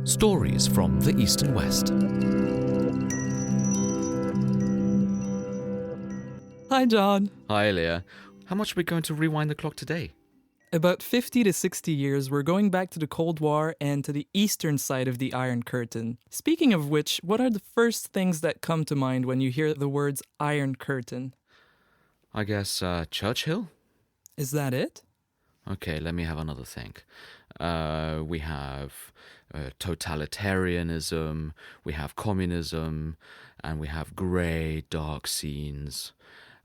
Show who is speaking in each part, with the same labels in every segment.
Speaker 1: Stories from the East and West.
Speaker 2: Hi, John.
Speaker 1: Hi, Leah. How much are we going to rewind the clock today?
Speaker 2: About 50 to 60 years, we're going back to the Cold War and to the eastern side of the Iron Curtain. Speaking of which, what are the first things that come to mind when you hear the words Iron Curtain?
Speaker 1: I guess Churchill?
Speaker 2: Is that it?
Speaker 1: Okay, let me have another think. We have totalitarianism, we have communism, and we have grey, dark scenes.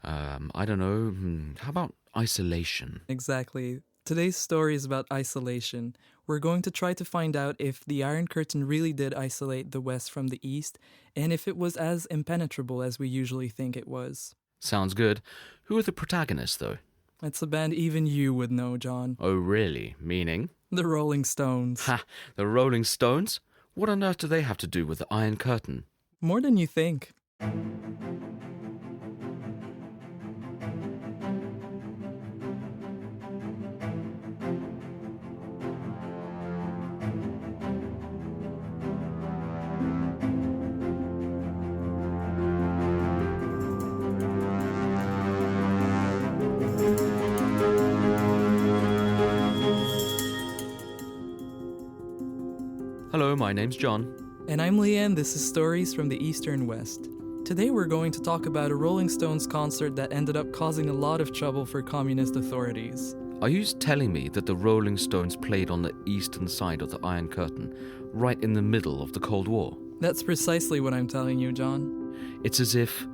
Speaker 1: I don't know, how about isolation?
Speaker 2: Exactly. Today's story is about isolation. We're going to try to find out if the Iron Curtain really did isolate the West from the East, and if it was as impenetrable as we usually think it was.
Speaker 1: Sounds good. Who are the protagonists, though?
Speaker 2: It's a band even you would know, John.
Speaker 1: Oh, really? Meaning?
Speaker 2: The Rolling Stones.
Speaker 1: Ha! The Rolling Stones? What on earth do they have to do with the Iron Curtain?
Speaker 2: More than you think.
Speaker 1: Hello, my name's John.
Speaker 2: And I'm Leanne, this is Stories from the Eastern West. Today we're going to talk about a Rolling Stones concert that ended up causing a lot of trouble for communist authorities.
Speaker 1: Are you telling me that the Rolling Stones played on the eastern side of the Iron Curtain, right in the middle of the Cold War?
Speaker 2: That's precisely what I'm telling you, John.
Speaker 1: It's as if,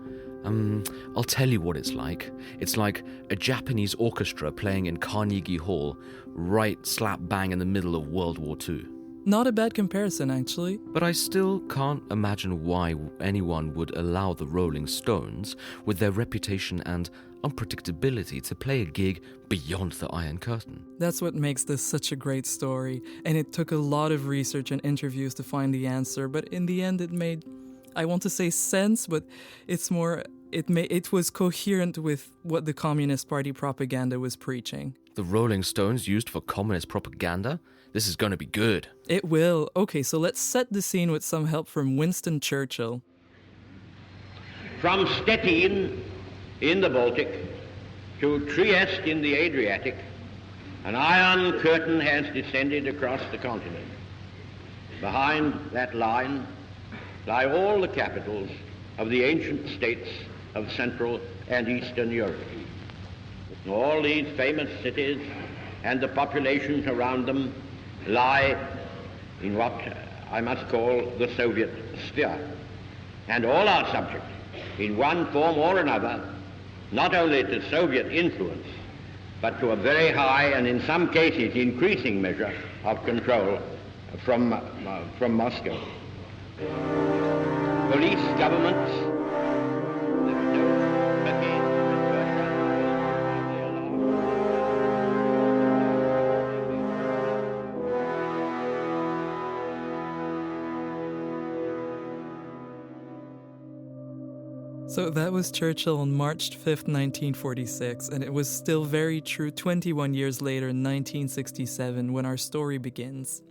Speaker 1: I'll tell you what it's like. It's like a Japanese orchestra playing in Carnegie Hall, right slap bang in the middle of World War II.
Speaker 2: Not a bad comparison, actually.
Speaker 1: But I still can't imagine why anyone would allow the Rolling Stones, with their reputation and unpredictability, to play a gig beyond the Iron Curtain.
Speaker 2: That's what makes this such a great story, and it took a lot of research and interviews to find the answer, but in the end it made, I want to say sense, but it's more, it was coherent with what the Communist Party propaganda was preaching.
Speaker 1: The Rolling Stones used for communist propaganda? This is going to be good.
Speaker 2: It will. Okay, so let's set the scene with some help from Winston Churchill.
Speaker 3: From Stettin in the Baltic to Trieste in the Adriatic, an iron curtain has descended across the continent. Behind that line lie all the capitals of the ancient states of Central and Eastern Europe. All these famous cities and the populations around them lie in what I must call the Soviet sphere. And all are subject, in one form or another, not only to Soviet influence, but to a very high and in some cases increasing measure of control from Moscow. Police governments, there is no again
Speaker 2: So that was Churchill on March 5th, 1946, and it was still very true 21 years later in 1967 when our story begins.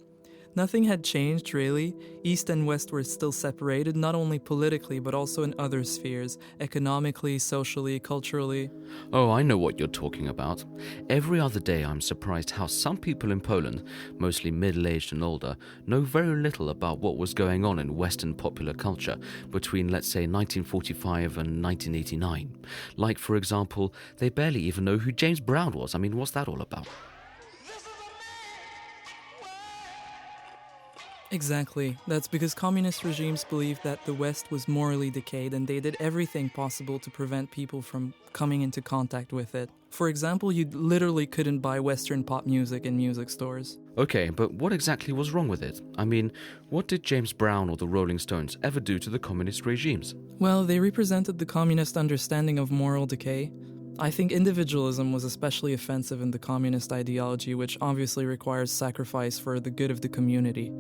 Speaker 2: Nothing had changed, really. East and West were still separated, not only politically, but also in other spheres, economically, socially, culturally.
Speaker 1: Oh, I know what you're talking about. Every other day I'm surprised how some people in Poland, mostly middle-aged and older, know very little about what was going on in Western popular culture between, let's say, 1945 and 1989. Like, for example, they barely even know who James Brown was. I mean, what's that all about?
Speaker 2: Exactly. That's because communist regimes believed that the West was morally decayed and they did everything possible to prevent people from coming into contact with it. For example, you literally couldn't buy Western pop music in music stores.
Speaker 1: Okay, but what exactly was wrong with it? I mean, what did James Brown or the Rolling Stones ever do to the communist regimes?
Speaker 2: Well, they represented the communist understanding of moral decay. I think individualism was especially offensive in the communist ideology, which obviously requires sacrifice for the good of the community.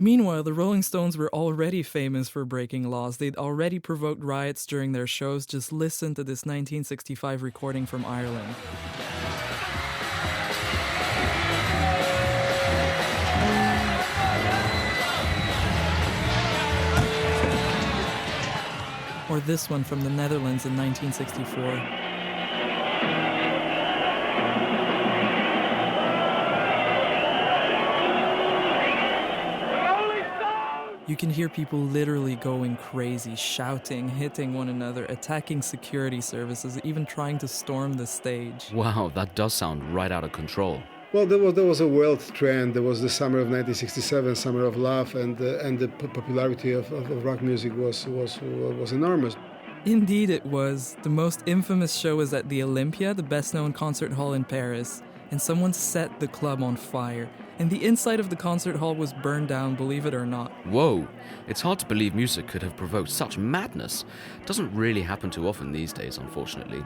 Speaker 2: Meanwhile, the Rolling Stones were already famous for breaking laws. They'd already provoked riots during their shows. Just listen to this 1965 recording from Ireland. Or this one from the Netherlands in 1964. You can hear people literally going crazy, shouting, hitting one another, attacking security services, even trying to storm the stage.
Speaker 1: Wow, that does sound right out of control.
Speaker 4: Well, there was a world trend. There was the summer of 1967, summer of love, and the popularity of rock music was enormous.
Speaker 2: Indeed it was. The most infamous show was at the Olympia, the best-known concert hall in Paris, and someone set the club on fire. And the inside of the concert hall was burned down, believe it or not.
Speaker 1: Whoa, it's hard to believe music could have provoked such madness. Doesn't really happen too often these days, unfortunately.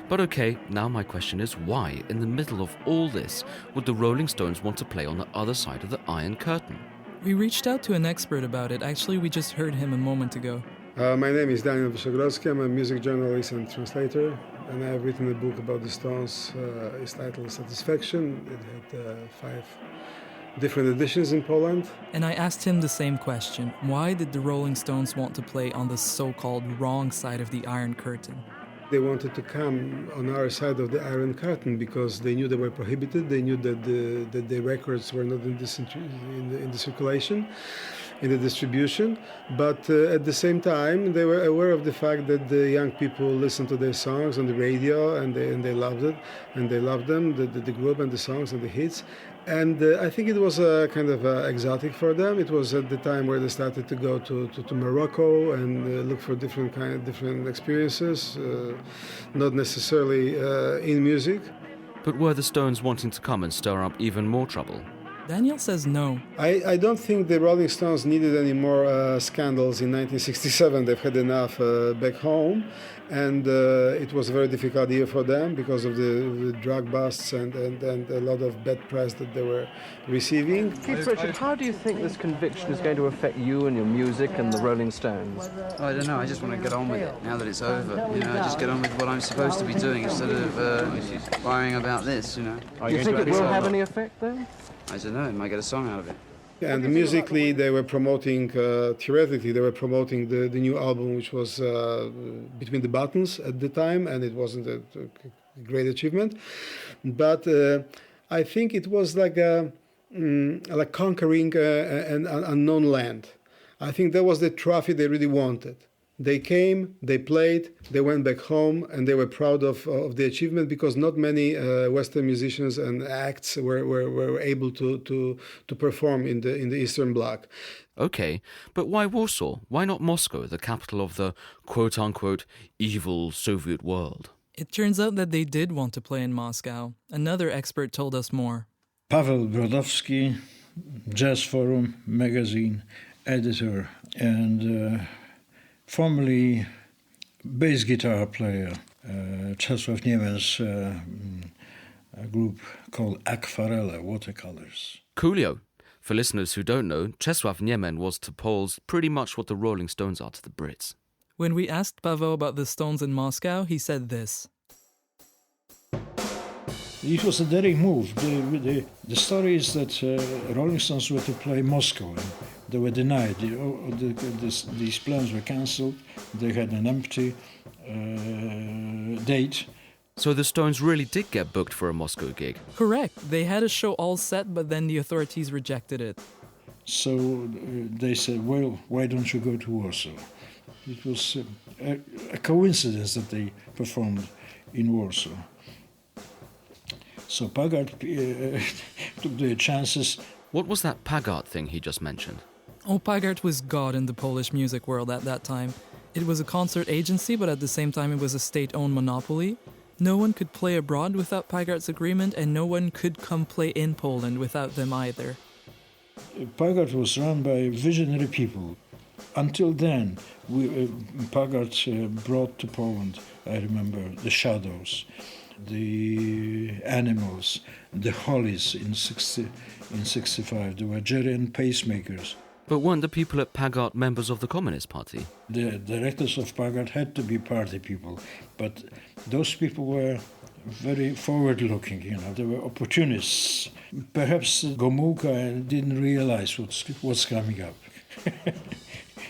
Speaker 1: But okay, now my question is why, in the middle of all this, would the Rolling Stones want to play on the other side of the Iron Curtain?
Speaker 2: We reached out to an expert about it. Actually, we just heard him a moment ago.
Speaker 4: My name is Daniel Wyszogrodzki. I'm a music journalist and translator, and I've written a book about the Stones. It's titled Satisfaction. It had 5 different editions in Poland.
Speaker 2: And I asked him the same question. Why did the Rolling Stones want to play on the so-called wrong side of the Iron Curtain?
Speaker 4: They wanted to come on our side of the Iron Curtain because they knew they were prohibited. They knew that the records were not in the circulation, in the distribution. But at the same time, they were aware of the fact that the young people listened to their songs on the radio and they loved it. And they loved them, the group and the songs and the hits. And I think it was kind of exotic for them. It was at the time where they started to go to Morocco and look for different experiences, not necessarily in music.
Speaker 1: But were the Stones wanting to come and stir up even more trouble?
Speaker 2: Daniel says no.
Speaker 4: I don't think the Rolling Stones needed any more scandals in 1967. They've had enough back home. And it was a very difficult year for them because of the drug busts and a lot of bad press that they were receiving.
Speaker 5: Keith Richard, how do you think this conviction is going to affect you and your music and the Rolling Stones?
Speaker 6: I don't know, I just want to get on with it now that it's over. Just get on with what I'm supposed to be doing instead of worrying about this,
Speaker 5: Do you think it will have any effect then?
Speaker 6: I don't know, I might get a song out of it.
Speaker 4: And musically, they were promoting, theoretically, they were promoting the new album, which was Between the Buttons at the time, and it wasn't a great achievement. But I think it was like conquering an unknown land. I think that was the trophy they really wanted. They came, they played, they went back home, and they were proud of the achievement because not many Western musicians and acts were able to perform in the Eastern Bloc.
Speaker 1: Okay, but why Warsaw? Why not Moscow, the capital of the quote-unquote evil Soviet world?
Speaker 2: It turns out that they did want to play in Moscow. Another expert told us more.
Speaker 7: Paweł Brodowski, Jazz Forum magazine editor, and formerly bass guitar player, Czesław Niemen's a group called Aquarelle, Watercolors.
Speaker 1: Coolio. For listeners who don't know, Czesław Niemen was to Poles pretty much what the Rolling Stones are to the Brits.
Speaker 2: When we asked Paweł about the Stones in Moscow, he said this.
Speaker 7: It was a daring move. The story is that Rolling Stones were to play Moscow. And they were denied. These plans were cancelled. They had an empty date.
Speaker 1: So the Stones really did get booked for a Moscow gig?
Speaker 2: Correct. They had a show all set, but then the authorities rejected it.
Speaker 7: So they said, well, why don't you go to Warsaw? It was a coincidence that they performed in Warsaw. So Pagart took their chances.
Speaker 1: What was that Pagart thing he just mentioned?
Speaker 2: Oh, Pagart was God in the Polish music world at that time. It was a concert agency, but at the same time it was a state-owned monopoly. No one could play abroad without Pagart's agreement, and no one could come play in Poland without them either.
Speaker 7: Pagart was run by visionary people. Until then, Pagart brought to Poland, I remember, the Shadows, the Animals, the Hollies in 65. There were Jerry and Pacemakers.
Speaker 1: But weren't the people at Pagart members of the Communist Party?
Speaker 7: The directors of Pagart had to be party people, but those people were very forward-looking, they were opportunists. Perhaps Gomulka didn't realize what's coming up.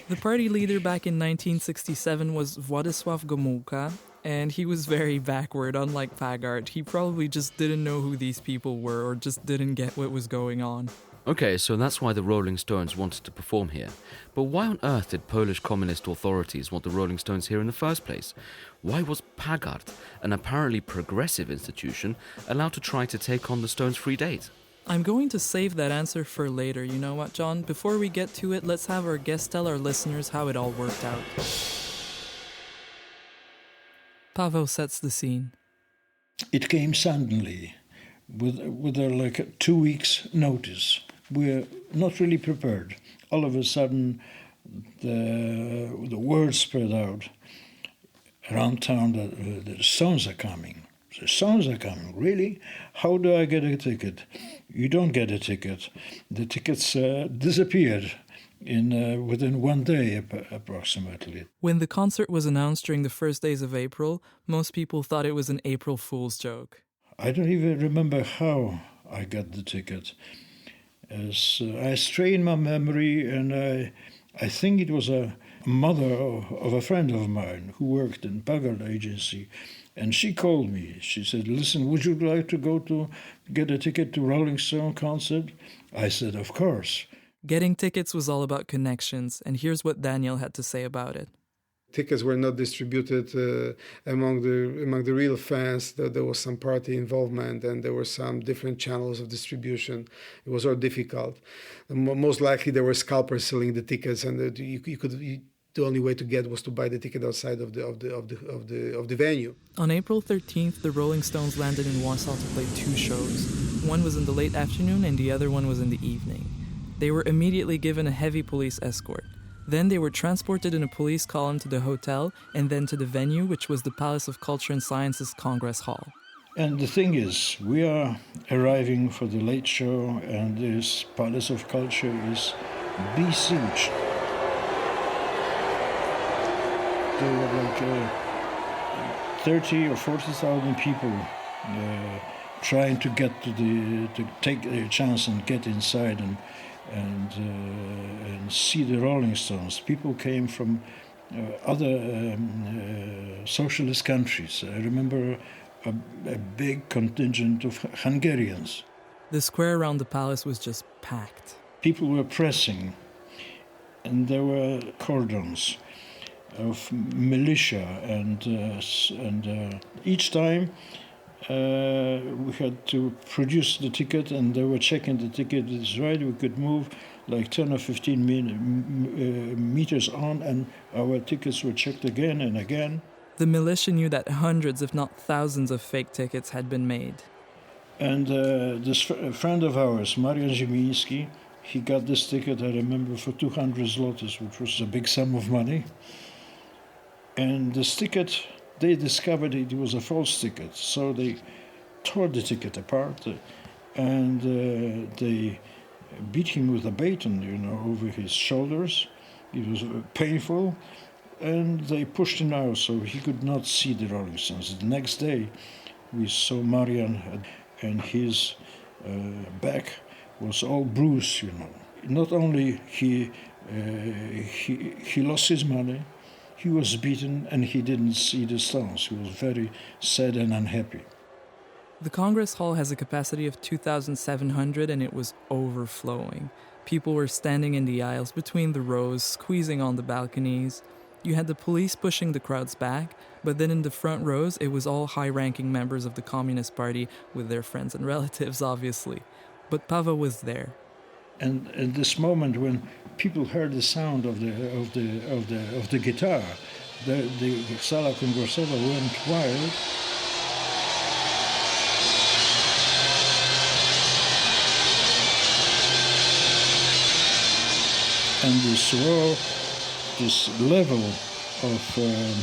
Speaker 2: The party leader back in 1967 was Władysław Gomulka, and he was very backward, unlike Pagart. He probably just didn't know who these people were or just didn't get what was going on.
Speaker 1: Okay, so that's why the Rolling Stones wanted to perform here. But why on earth did Polish communist authorities want the Rolling Stones here in the first place? Why was Pagart, an apparently progressive institution, allowed to try to take on the Stones' free date?
Speaker 2: I'm going to save that answer for later. You know what, John? Before we get to it, let's have our guest tell our listeners how it all worked out. Paweł sets the scene.
Speaker 7: It came suddenly, with a 2 weeks' notice. We're not really prepared. All of a sudden, the word spread out around town that the Stones are coming. The Stones are coming. Really? How do I get a ticket? You don't get a ticket. The tickets disappeared within 1 day, approximately.
Speaker 2: When the concert was announced during the first days of April, most people thought it was an April Fool's joke.
Speaker 7: I don't even remember how I got the ticket. As I strained my memory, and I think it was a mother of a friend of mine who worked in Pagart agency, and she called me. She said, "Listen, would you like to go to get a ticket to Rolling Stone concert?" I said, "Of course."
Speaker 2: Getting tickets was all about connections, and here's what Daniel had to say about it.
Speaker 4: Tickets were not distributed among the real fans. There was some party involvement, and there were some different channels of distribution. It was all difficult. Most likely, there were scalpers selling the tickets, and the only way to get was to buy the ticket outside of the venue.
Speaker 2: On April 13th, the Rolling Stones landed in Warsaw to play 2 shows. One was in the late afternoon, and the other one was in the evening. They were immediately given a heavy police escort. Then they were transported in a police column to the hotel and then to the venue, which was the Palace of Culture and Sciences Congress Hall.
Speaker 7: And the thing is, we are arriving for the late show, and this Palace of Culture is besieged. There were 30 or 40,000 people trying to take their chance and get inside and see the Rolling Stones. People came from other socialist countries. I remember a big contingent of Hungarians.
Speaker 2: The square around the palace was just packed.
Speaker 7: People were pressing, and there were cordons of militia, and each time we had to produce the ticket, and they were checking the ticket is right. We could move like 10 or 15 meters on, and our tickets were checked again and again.
Speaker 2: The militia knew that hundreds, if not thousands, of fake tickets had been made.
Speaker 7: And this friend of ours, Marian Ziemiński, he got this ticket, I remember, for 200 zlotys, which was a big sum of money. And this ticket, they discovered it was a false ticket, so they tore the ticket apart, and they beat him with a baton, over his shoulders. It was painful, and they pushed him out so he could not see the Rolling Stones. The next day, we saw Marian, and his back was all bruised, Not only he lost his money, he was beaten, and he didn't see the Stones. He was very sad and unhappy.
Speaker 2: The Congress Hall has a capacity of 2,700, and it was overflowing. People were standing in the aisles between the rows, squeezing on the balconies. You had the police pushing the crowds back, but then in the front rows, it was all high-ranking members of the Communist Party with their friends and relatives, obviously. But Paweł was there.
Speaker 7: And at this moment, when people heard the sound of the guitar, the Sala Kongresowa went wild. And this level of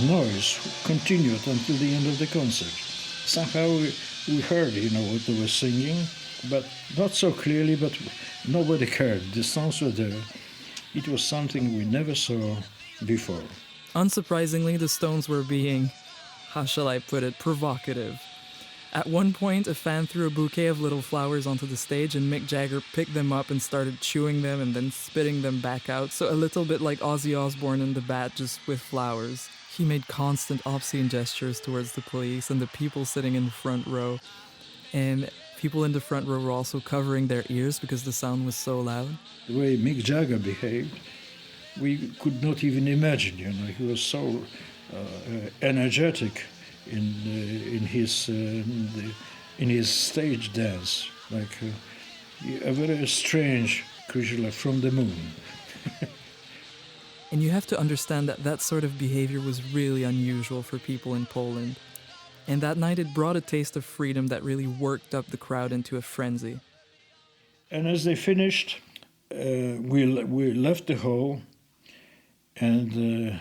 Speaker 7: noise continued until the end of the concert. Somehow we heard, what they were singing, but not so clearly, but nobody cared. The Stones were there. It was something we never saw before.
Speaker 2: Unsurprisingly, the Stones were being, how shall I put it, provocative. At one point, a fan threw a bouquet of little flowers onto the stage and Mick Jagger picked them up and started chewing them and then spitting them back out, so a little bit like Ozzy Osbourne in The Bat, just with flowers. He made constant obscene gestures towards the police and the people sitting in the front row. And people in the front row were also covering their ears because the sound was so loud.
Speaker 7: The way Mick Jagger behaved, we could not even imagine, He was so energetic in his stage dance, like a very strange creature from the moon.
Speaker 2: And you have to understand that that sort of behavior was really unusual for people in Poland. And that night it brought a taste of freedom that really worked up the crowd into a frenzy.
Speaker 7: And as they finished, we left the hall, and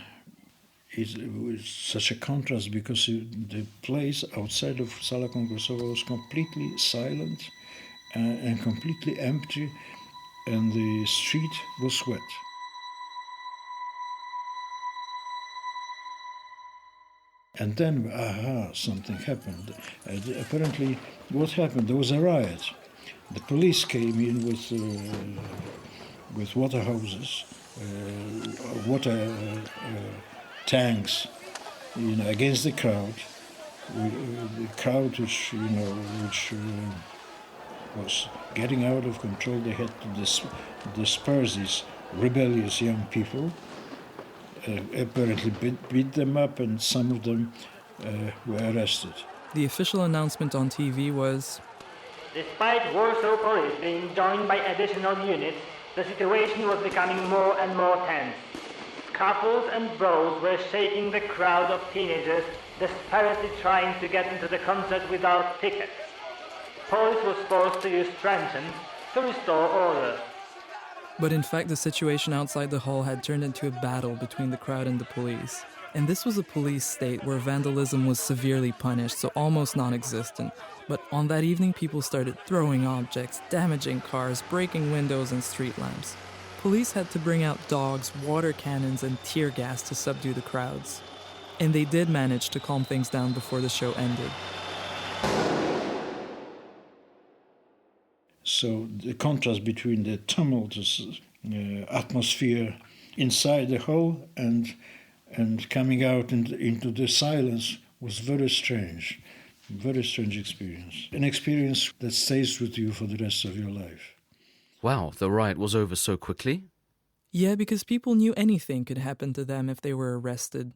Speaker 7: it was such a contrast because the place outside of Sala Kongresowa was completely silent and completely empty, and the street was wet. And then, something happened. Apparently, what happened? There was a riot. The police came in with water hoses, water tanks, against the crowd. The crowd, which was getting out of control. They had to disperse these rebellious young people. Apparently beat them up, and some of them were arrested.
Speaker 2: The official announcement on TV was,
Speaker 8: despite Warsaw police being joined by additional units, the situation was becoming more and more tense. Scuffles and brawls were shaking the crowd of teenagers desperately trying to get into the concert without tickets. Police was forced to use truncheons to restore order.
Speaker 2: But in fact, the situation outside the hall had turned into a battle between the crowd and the police. And this was a police state where vandalism was severely punished, so almost non-existent. But on that evening, people started throwing objects, damaging cars, breaking windows and street lamps. Police had to bring out dogs, water cannons, and tear gas to subdue the crowds. And they did manage to calm things down before the show ended.
Speaker 7: So the contrast between the tumultuous atmosphere inside the hall and coming out into the silence was very strange experience. An experience that stays with you for the rest of your life.
Speaker 1: Wow, the riot was over so quickly?
Speaker 2: Yeah, because people knew anything could happen to them if they were arrested.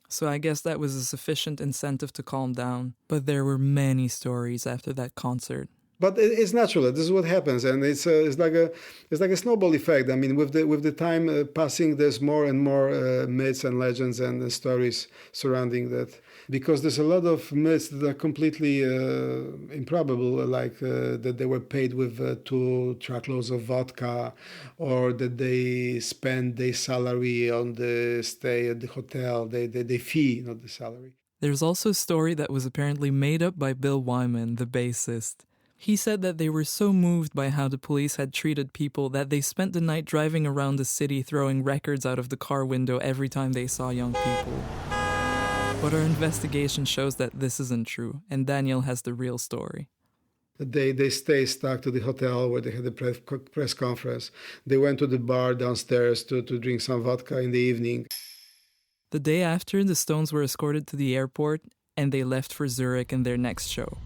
Speaker 2: So I guess that was a sufficient incentive to calm down. But there were many stories after that concert.
Speaker 4: But it's natural. This is what happens, and it's like a snowball effect. I mean, with the time passing, there's more and more myths and legends and stories surrounding that. Because there's a lot of myths that are completely improbable, like that they were paid with 2 truckloads of vodka, or that they spend their salary on the stay at the hotel, they fee, not the salary.
Speaker 2: There's also a story that was apparently made up by Bill Wyman, the bassist. He said that they were so moved by how the police had treated people that they spent the night driving around the city throwing records out of the car window every time they saw young people. But our investigation shows that this isn't true, and Daniel has the real story.
Speaker 4: They stay stuck to the hotel where they had the press conference. They went to the bar downstairs to drink some vodka in the evening.
Speaker 2: The day after, the Stones were escorted to the airport, and they left for Zurich in their next show.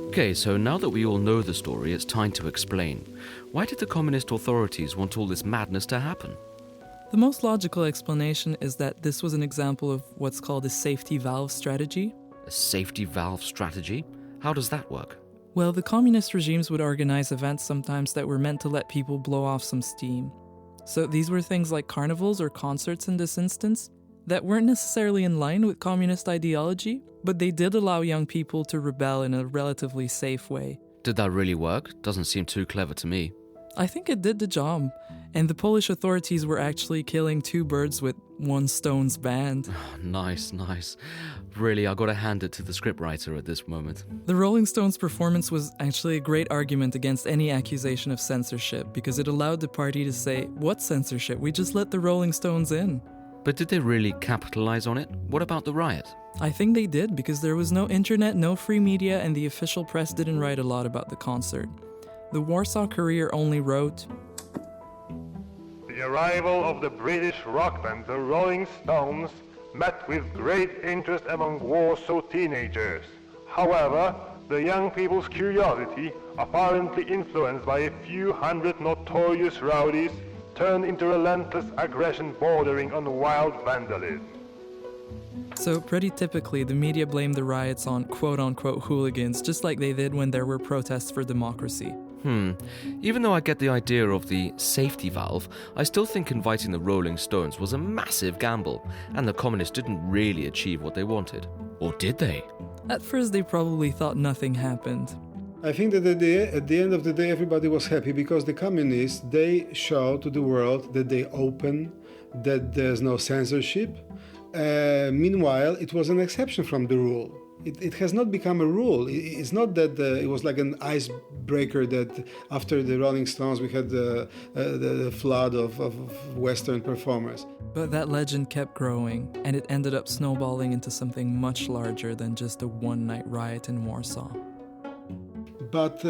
Speaker 1: Okay, so now that we all know the story, it's time to explain. Why did the communist authorities want all this madness to happen?
Speaker 2: The most logical explanation is that this was an example of what's called a safety valve strategy.
Speaker 1: A safety valve strategy? How does that work?
Speaker 2: Well, the communist regimes would organize events sometimes that were meant to let people blow off some steam. So these were things like carnivals or concerts in this instance. that weren't necessarily in line with communist ideology, but they did allow young people to rebel in a relatively safe way.
Speaker 1: Did that really work? Doesn't seem too clever to me.
Speaker 2: I think it did the job, and the Polish authorities were actually killing two birds with one stone's band.
Speaker 1: Nice. Really, I gotta hand it to the scriptwriter at this moment.
Speaker 2: The Rolling Stones' performance was actually a great argument against any accusation of censorship, because it allowed the party to say, "What censorship? We just let the Rolling Stones in."
Speaker 1: But did they really capitalize on it? What about the riot?
Speaker 2: I think they did, because there was no internet, no free media, and the official press didn't write a lot about the concert. The Warsaw Courier only wrote,
Speaker 9: "The arrival of the British rock band, the Rolling Stones, met with great interest among Warsaw teenagers. However, the young people's curiosity, apparently influenced by a few hundred notorious rowdies, turned into relentless aggression bordering on wild vandalism."
Speaker 2: So pretty typically, the media blamed the riots on quote-unquote hooligans, just like they did when there were protests for democracy.
Speaker 1: Even though I get the idea of the safety valve, I still think inviting the Rolling Stones was a massive gamble, and the communists didn't really achieve what they wanted. Or did they?
Speaker 2: At first, they probably thought nothing happened.
Speaker 4: I think that at the end of the day, everybody was happy because the communists, they showed to the world that they open, that there's no censorship. Meanwhile, it was an exception from the rule. It has not become a rule. It's not that it was like an icebreaker that after the Rolling Stones we had the flood of Western performers.
Speaker 2: But that legend kept growing, and it ended up snowballing into something much larger than just a one-night riot in Warsaw.
Speaker 4: But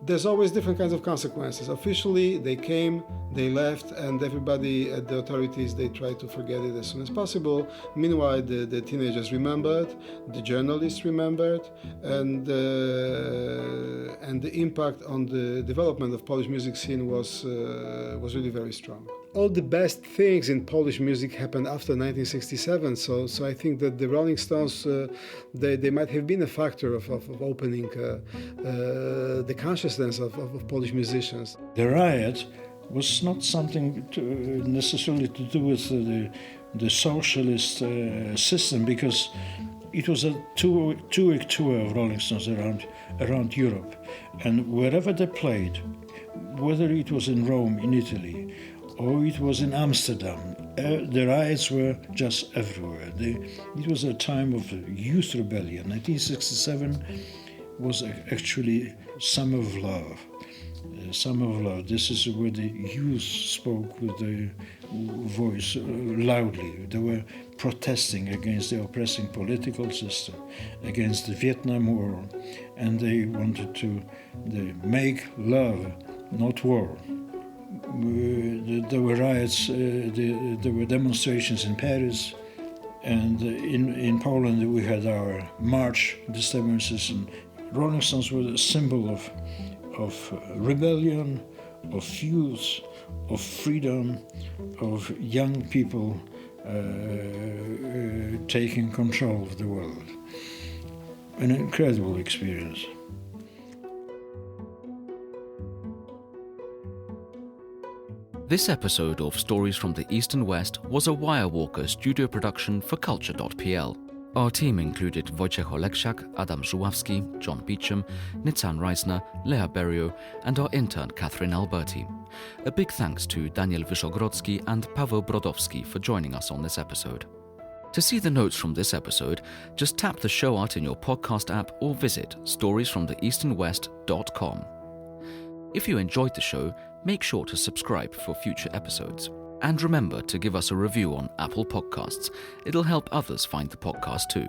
Speaker 4: there's always different kinds of consequences. Officially, they came, they left, and everybody at the authorities, they tried to forget it as soon as possible. Meanwhile, the teenagers remembered, the journalists remembered, and the impact on the development of Polish music scene was really very strong. All the best things in Polish music happened after 1967, so I think that the Rolling Stones, they might have been a factor of opening the consciousness of Polish musicians.
Speaker 7: The riot was not something necessarily to do with the socialist system, because it was a two-week tour of Rolling Stones around Europe, and wherever they played, whether it was in Rome, in Italy, or it was in Amsterdam, the riots were just everywhere. It was a time of youth rebellion. 1967 was actually Summer of Love. Summer of Love. This is where the youth spoke with the voice loudly. They were protesting against the oppressing political system, against the Vietnam War, and they wanted to make love, not war. There were riots, there were demonstrations in Paris, and in Poland we had our March disturbances, and Rolling Stones were a symbol of rebellion, of youth, of freedom, of young people taking control of the world. An incredible experience.
Speaker 1: This episode of Stories from the East and West was a Wirewalker studio production for Culture.pl. Our team included Wojciech Oleksiak, Adam Żuławski, John Beecham, Nitzan Reisner, Lea Berio, and our intern Catherine Alberti. A big thanks to Daniel Wyszogrodzki and Paweł Brodowski for joining us on this episode. To see the notes from this episode, just tap the show art in your podcast app or visit storiesfromtheeastandwest.com. If you enjoyed the show, make sure to subscribe for future episodes. And remember to give us a review on Apple Podcasts. It'll help others find the podcast too.